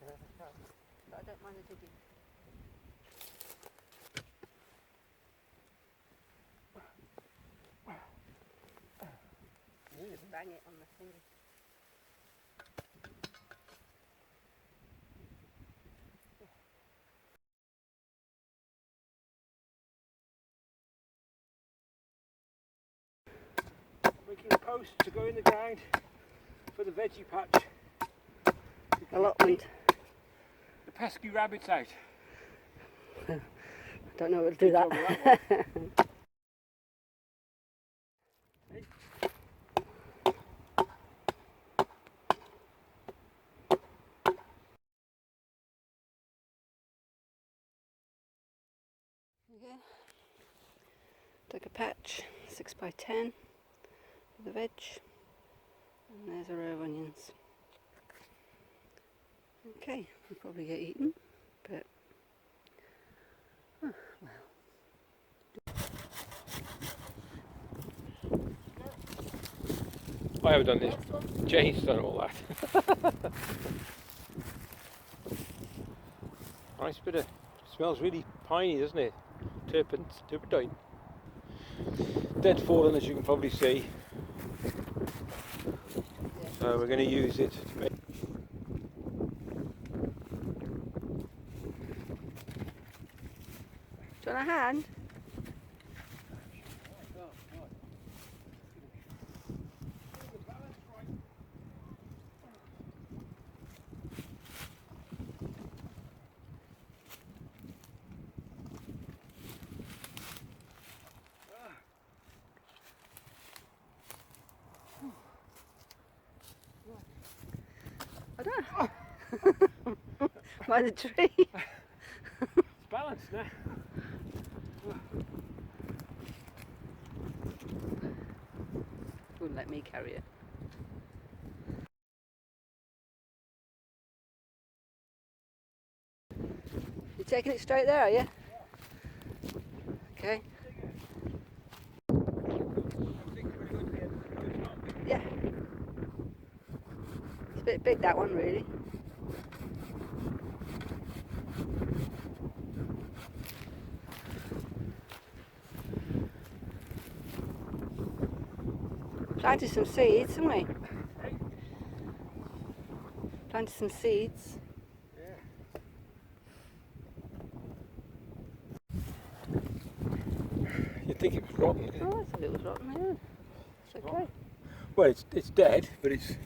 But I don't mind the digging. Just bang it on the thing. Making a post to go in the ground for the veggie patch. Allotment. The pesky rabbits out. I don't know what to do that. Okay. Took a patch, 6x10 for the veg, and there's a row of onions. Okay, we'll probably get eaten, but oh, I haven't done this. Jane's done all that. Nice bit of, smells really piney, doesn't it? Turpentine. Dead fallen, as you can probably see. So we're going to use it to make. do you want a hand? I don't know. By the tree. It's balanced now. Wouldn't let me carry it. You're taking it straight there, are you? Okay. Yeah. It's a bit big, that one, really. Planted some seeds, haven't we? Planted some seeds. You'd think it was rotten. Oh, I thought it was rotten, yeah. It's okay. Well, it's dead, but it's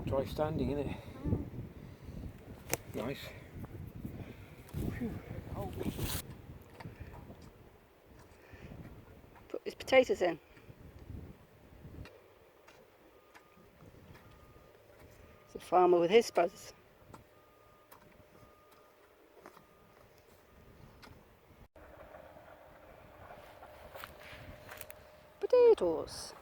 dry standing, isn't it? Nice. Put his potatoes in. It's a farmer with his spuds. Potatoes.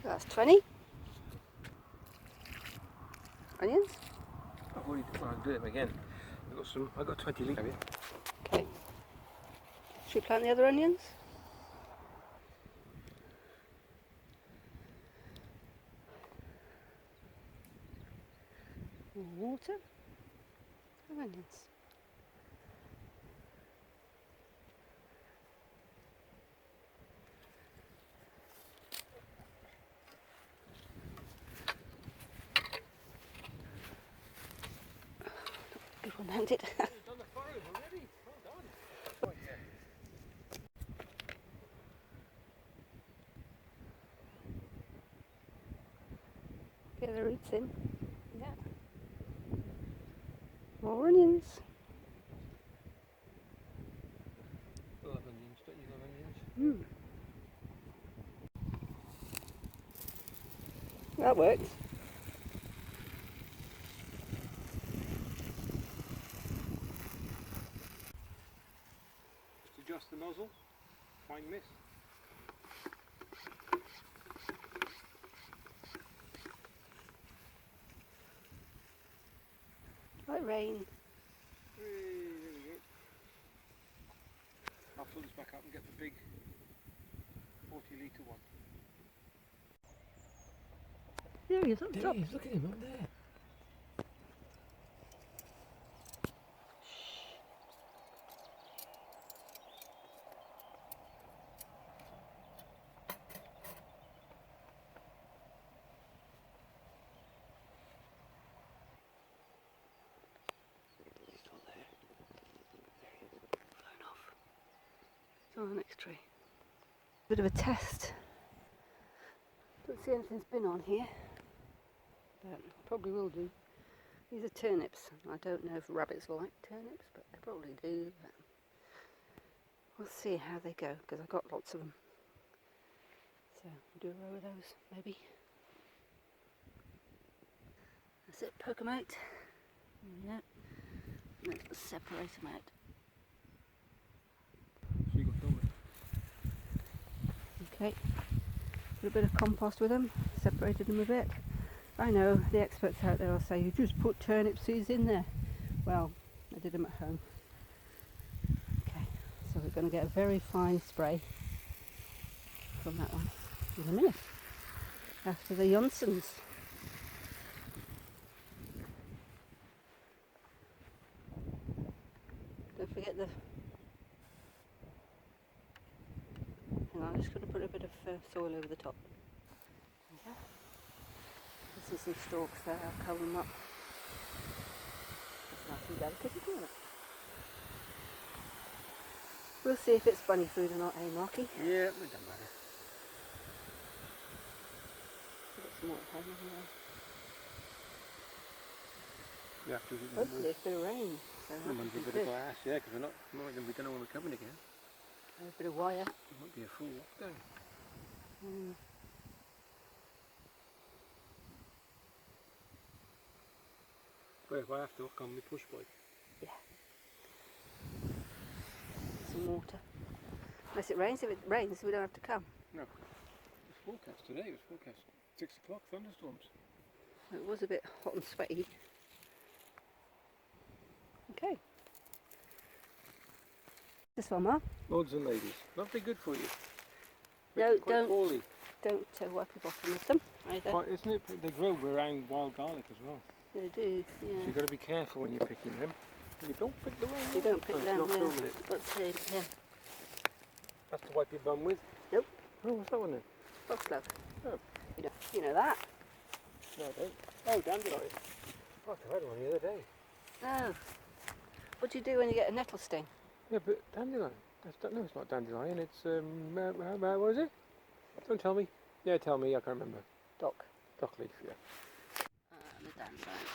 That's 20 onions. I've already do them again. I've got 20 litres. Okay. Should we plant the other onions? More water and onions. Good one, hasn't it? Done the furrows already. Well done. Oh, yeah. Get the roots in. Yeah. More onions. You'll have onions, don't you? Love onions. That works. nozzle, fine mist. Like rain. Hey, there we go. I'll fill this back up and get the big 40-litre one. There he is up the top. Look at him up there. Still there. Blown off. It's on the next tree. Bit of a test. Don't see anything's been on here, but probably will do. These are turnips. I don't know if rabbits like turnips, but they probably do. But we'll see how they go, because I've got lots of them. So do a row of those, maybe. That's it, poke them out. Yeah. Let's separate them out. So you got done with. Okay. Put a bit of compost with them, separated them a bit. I know the experts out there will say you just put turnip seeds in there. Well, I did them at home. Okay, so we're going to get a very fine spray from that one in a minute, after the Johnsons. Don't forget the... Hang on, I'm just going to put a bit of soil over the top. Okay. This is some stalks there, I'll cover them up. That's nice and delicate, isn't it? We'll see if it's bunny food or not, eh, Marky? Yeah, it doesn't matter. Got some more at home, haven't I? We have to do Hopefully it's a bit of rain. So that might would be be a bit of good. glass, yeah, because we're not going to be done when we're coming again. A bit of wire. It might be a full walk down. Mm. But if I have to, I'll come with push bike. Yeah. Some water. Unless it rains. If it rains, we don't have to come. No. It's forecast today, it was forecast 6 o'clock, thunderstorms. It was a bit hot and sweaty. Okay. This one, Mark. Lords and ladies, not very good for you. No, Makes you quite don't. poorly. Don't wipe your bottom with them either. Quite, isn't it? They grow around wild garlic as well. They do, So yeah. you've got to be careful when you're picking them. You don't pick the wrong one. You don't pick Oh, it's them, not yeah. filming it. But yeah. That's to wipe your bum with? Nope. Oh, what's that one then? Foxglove. Oh. You know that? No, I don't. Oh, dandelion. Oh, I had one the other day. No. What do you do when you get a nettle sting? Yeah, but dandelion. No, it's not dandelion. It's, what is it? Don't tell me. Yeah, tell me. I can't remember. Dock. Dock leaf, yeah. The dandelion.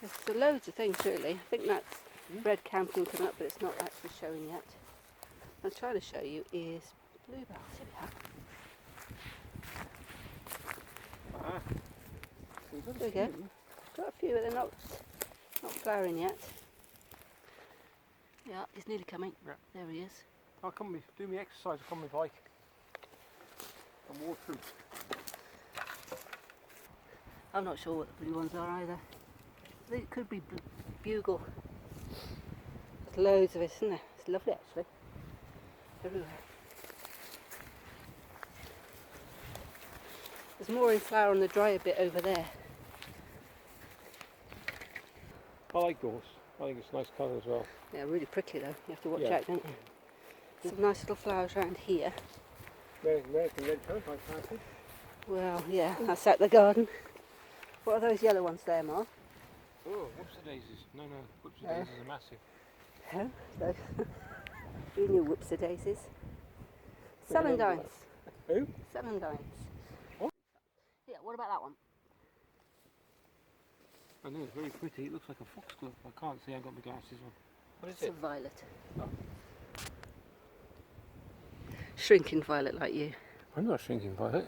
There's loads of things really. I think that's red camping coming up, but it's not actually showing yet. What I'm trying to show you is bluebells. Here we are. Ah. There we go. Got a few, but they're not flowering yet. Yeah, he's nearly coming. Yeah. There he is. I'll come with, do me exercise, I'll come with bike. And walk through. I'm not sure what the blue ones are either. I think it could be bugle. There's loads of it, isn't there? It's lovely actually. Everywhere. There's more in flower on the drier bit over there. I like those. I think it's a nice colour as well. Yeah, really prickly though. You have to watch Yeah. out, don't you? Some nice little flowers around here. American red currant, I fancy. Well, yeah, that's out the garden. What are those yellow ones there, Mark? Oh, whoopsie daisies. No, whoopsie daisies are massive. Oh, those. You knew whoopsie daisies. Celandines. Who? Celandines. What? Yeah, what about that one? I know, it's very pretty. It looks like a foxglove. I can't see, I've got my glasses on. What is It's a it? violet. Oh. Shrinking violet like you. I'm not shrinking violet.